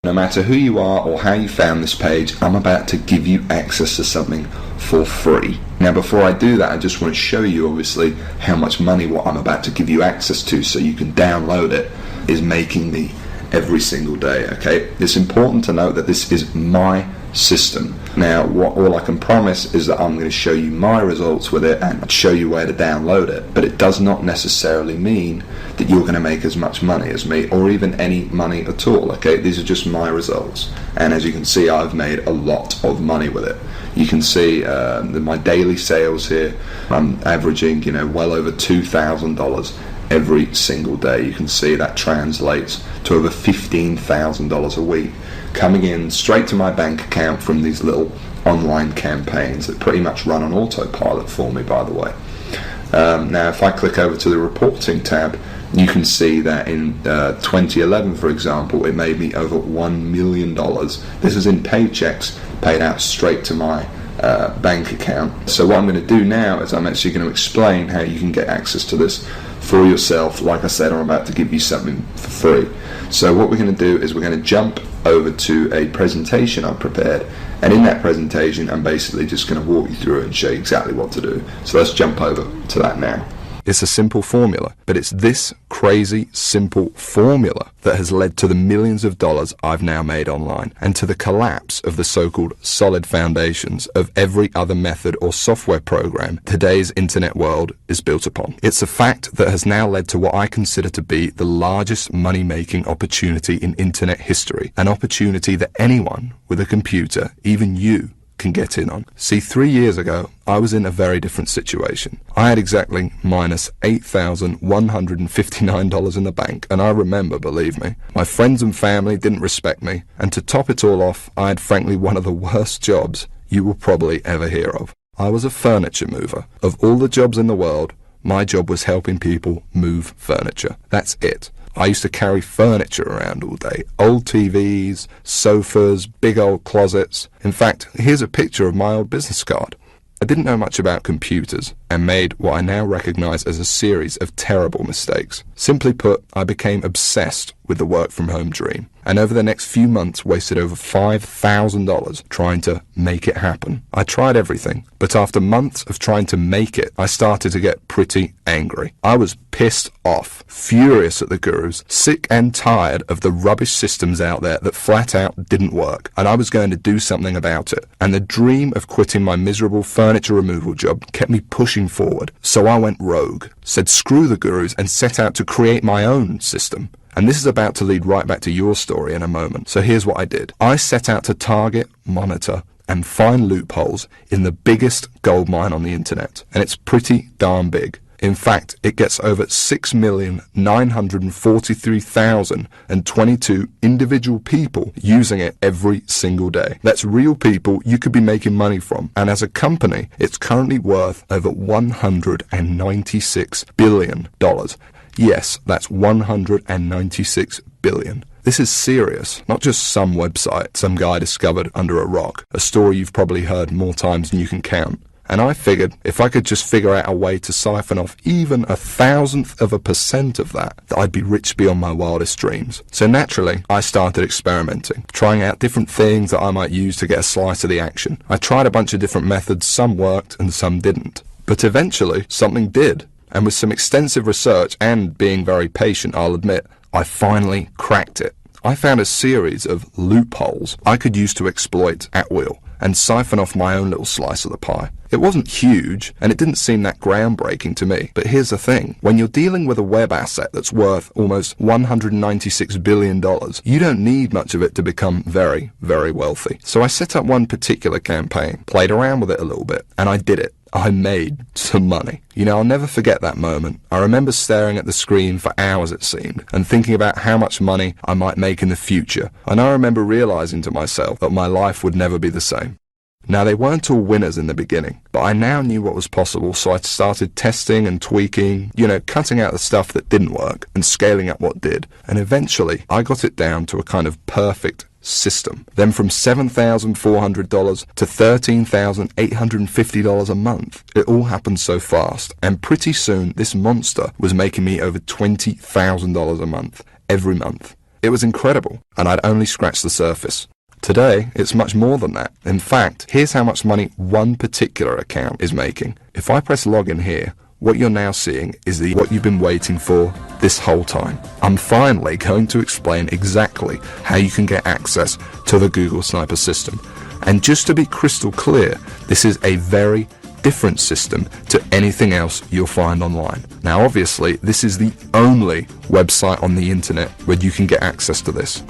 No matter who you are or how you found this page, I'm about to give you access to something for free. Now before I do that, I just want to show you obviously how much money what I'm about to give you access to so you can download it is making me every single day. Okay, it's important to note that this is my system. Now all I can promise is that I'm going to show you my results with it and show you where to download it, but it does not necessarily mean that you're going to make as much money as me or even any money at all. Okay, these are just my results, and as you can see, I've made a lot of money with it. You can see my daily sales here. I'm averaging well over $2,000 every single day. You can see that translates to over $15,000 a week coming in straight to my bank account from these little online campaigns that pretty much run on autopilot for me, by the way. Now if I click over to the reporting tab, you can see that in 2011, for example, it made me over $1 million. This is in paychecks paid out straight to my bank account. So what I'm going to do now is I'm actually going to explain how you can get access to this for yourself. Like I said, I'm about to give you something for free. So what we're going to do is we're going to jump over to a presentation I've prepared, and in that presentation I'm basically just going to walk you through it and show you exactly what to do. So let's jump over to that now. It's a simple formula, but it's this crazy simple formula that has led to the millions of dollars I've now made online and to the collapse of the so-called solid foundations of every other method or software program today's internet world is built upon. It's a fact that has now led to what I consider to be the largest money-making opportunity in internet history, an opportunity that anyone with a computer, even you, can get in on. See, 3 years ago, I was in a very different situation. I had exactly minus $8,159 in the bank, and I remember, believe me, my friends and family didn't respect me, and to top it all off, I had frankly one of the worst jobs you will probably ever hear of. I was a furniture mover. Of all the jobs in the world, my job was helping people move furniture. That's it. I used to carry furniture around all day. Old TVs, sofas, big old closets. In fact, here's a picture of my old business card. I didn't know much about computers and made what I now recognize as a series of terrible mistakes. Simply put, I became obsessed with the work from home dream, and over the next few months wasted over $5,000 trying to make it happen. I tried everything, but after months of trying to make it, I started to get pretty angry. I was pissed off, furious at the gurus, sick and tired of the rubbish systems out there that flat out didn't work, and I was going to do something about it. And the dream of quitting my miserable furniture removal job kept me pushing forward. So I went rogue, said screw the gurus, and set out to create my own system. And this is about to lead right back to your story in a moment. So here's what I did. I set out to target, monitor, and find loopholes in the biggest gold mine on the internet. And it's pretty darn big. In fact, it gets over 6,943,022 individual people using it every single day. That's real people you could be making money from. And as a company, it's currently worth over $196 billion. Yes, that's 196 billion. This is serious, not just some website some guy discovered under a rock, a story you've probably heard more times than you can count. And I figured if I could just figure out a way to siphon off even 1,000% of that, I'd be rich beyond my wildest dreams. So naturally, I started experimenting, trying out different things that I might use to get a slice of the action. I tried a bunch of different methods, some worked and some didn't. But eventually, something did. And with some extensive research and being very patient, I'll admit, I finally cracked it. I found a series of loopholes I could use to exploit at will and siphon off my own little slice of the pie. It wasn't huge, and it didn't seem that groundbreaking to me. But here's the thing. When you're dealing with a web asset that's worth almost $196 billion, you don't need much of it to become very, very wealthy. So I set up one particular campaign, played around with it a little bit, and I did it. I made some money. You know, I'll never forget that moment. I remember staring at the screen for hours, it seemed, and thinking about how much money I might make in the future. And I remember realizing to myself that my life would never be the same. Now, they weren't all winners in the beginning, but I now knew what was possible, so I started testing and tweaking, cutting out the stuff that didn't work and scaling up what did. And eventually, I got it down to a kind of perfect system. Then from $7,400 to $13,850 a month. It all happened so fast, and pretty soon this monster was making me over $20,000 a month, every month. It was incredible, and I'd only scratched the surface. Today, it's much more than that. In fact, here's how much money one particular account is making. If I press login here, what you're now seeing is what you've been waiting for this whole time. I'm finally going to explain exactly how you can get access to the Google Sniper system. And just to be crystal clear, this is a very different system to anything else you'll find online. Now obviously, this is the only website on the internet where you can get access to this.